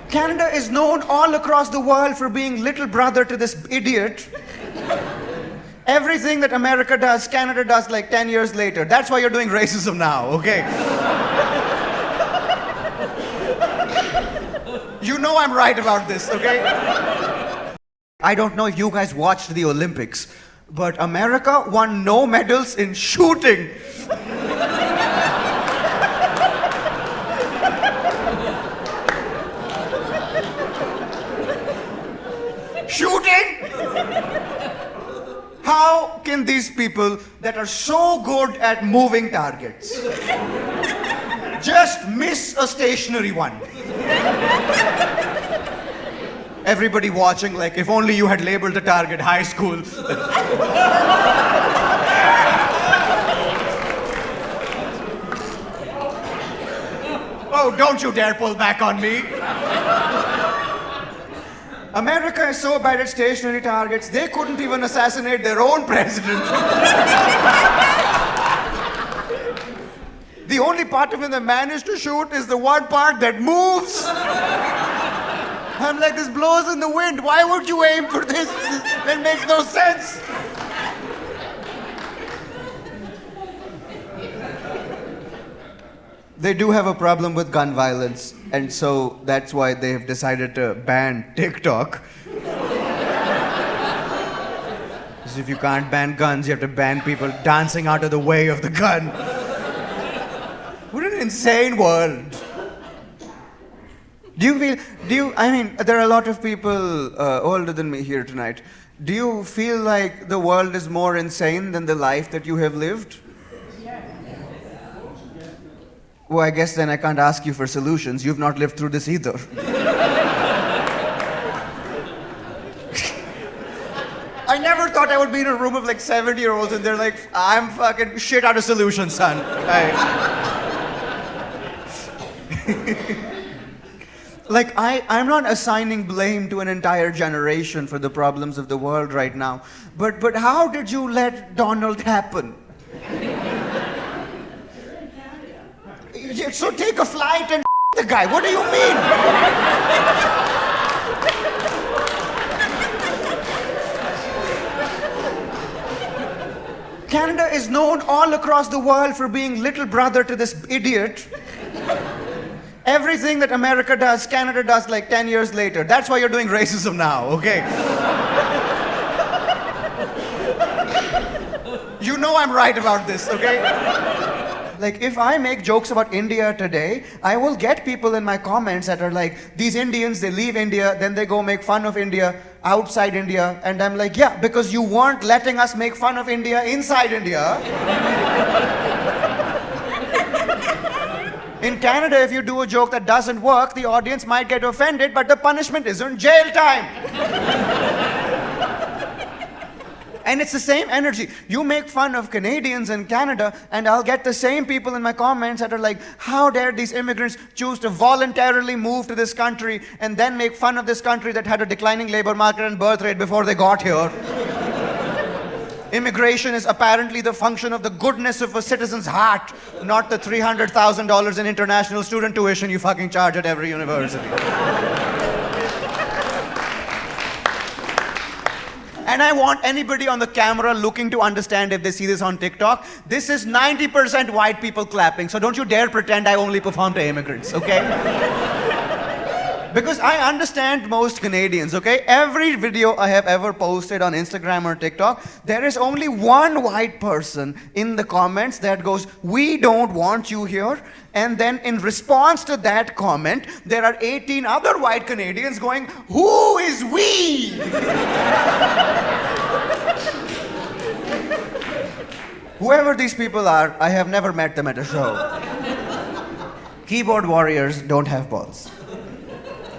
Canada is known all across the world for being little brother to this idiot. Everything that America does, Canada does like 10 years later. That's why you're doing racism now, okay? You know I'm right about this, okay? I don't know if you guys watched the Olympics, but America won no medals in shooting. Shooting? How can these people that are so good at moving targets just miss a stationary one? Everybody watching, like, if only you had labeled the target high school. Oh, don't you dare pull back on me. America is so bad at stationary targets, they couldn't even assassinate their own president. The only part of it they managed to shoot is the one part that moves. I'm like, this blows in the wind. Why would you aim for this? That makes no sense. They do have a problem with gun violence, and so that's why they have decided to ban TikTok. Because if you can't ban guns, you have to ban people dancing out of the way of the gun. What an insane world. I mean, there are a lot of people older than me here tonight. Do you feel like the world is more insane than the life that you have lived? Well, I guess then I can't ask you for solutions. You've not lived through this either. I never thought I would be in a room of like 70-year-olds and they're like, I'm fucking shit out of solutions, son. I'm not assigning blame to an entire generation for the problems of the world right now. But how did you let Donald happen? So take a flight and the guy. What do you mean? Canada is known all across the world for being little brother to this idiot. Everything that America does, Canada does like 10 years later. That's why you're doing racism now, okay? You know I'm right about this, okay? Like, if I make jokes about India today, I will get people in my comments that are like, these Indians, they leave India, then they go make fun of India outside India. And I'm like, yeah, because you weren't letting us make fun of India inside India. In Canada, if you do a joke that doesn't work, the audience might get offended, but the punishment isn't jail time. And it's the same energy. You make fun of Canadians in Canada, and I'll get the same people in my comments that are like, how dare these immigrants choose to voluntarily move to this country and then make fun of this country that had a declining labor market and birth rate before they got here. Immigration is apparently the function of the goodness of a citizen's heart, not the $300,000 in international student tuition you fucking charge at every university. And I want anybody on the camera looking to understand if they see this on TikTok, this is 90% white people clapping, so don't you dare pretend I only perform to immigrants, okay? Because I understand most Canadians, okay? Every video I have ever posted on Instagram or TikTok, there is only one white person in the comments that goes, we don't want you here. And then in response to that comment, there are 18 other white Canadians going, who is we? Whoever these people are, I have never met them at a show. Keyboard warriors don't have balls.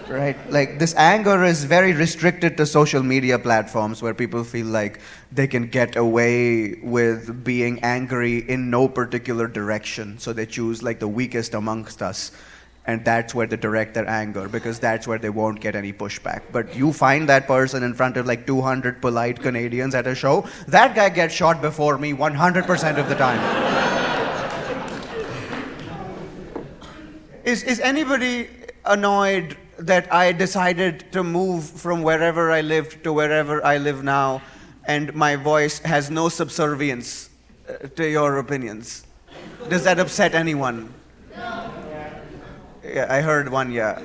Right? Like, this anger is very restricted to social media platforms where people feel like they can get away with being angry in no particular direction. So they choose like the weakest amongst us. And that's where they direct their anger, because that's where they won't get any pushback. But you find that person in front of like 200 polite Canadians at a show, that guy gets shot before me 100% of the time. Is anybody annoyed that I decided to move from wherever I lived to wherever I live now, and my voice has no subservience to your opinions. Does that upset anyone? No. Yeah, I heard one, yeah.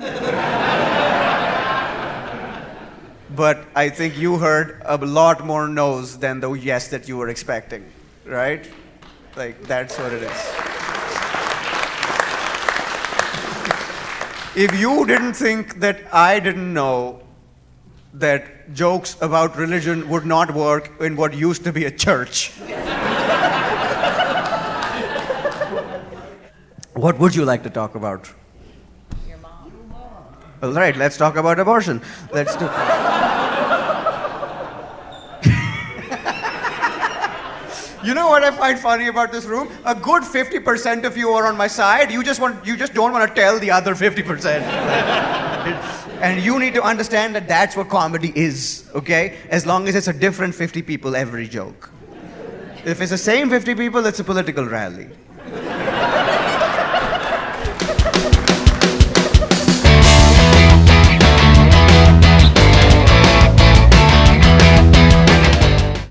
But I think you heard a lot more no's than the yes that you were expecting, right? Like, that's what it is. If you didn't think that I didn't know that jokes about religion would not work in what used to be a church, what would you like to talk about? Your mom. All right, let's talk about abortion. Let's do. You know what I find funny about this room? A good 50% of you are on my side. You just don't want to tell the other 50%. And you need to understand that that's what comedy is, okay? As long as it's a different 50 people every joke. If it's the same 50 people, it's a political rally.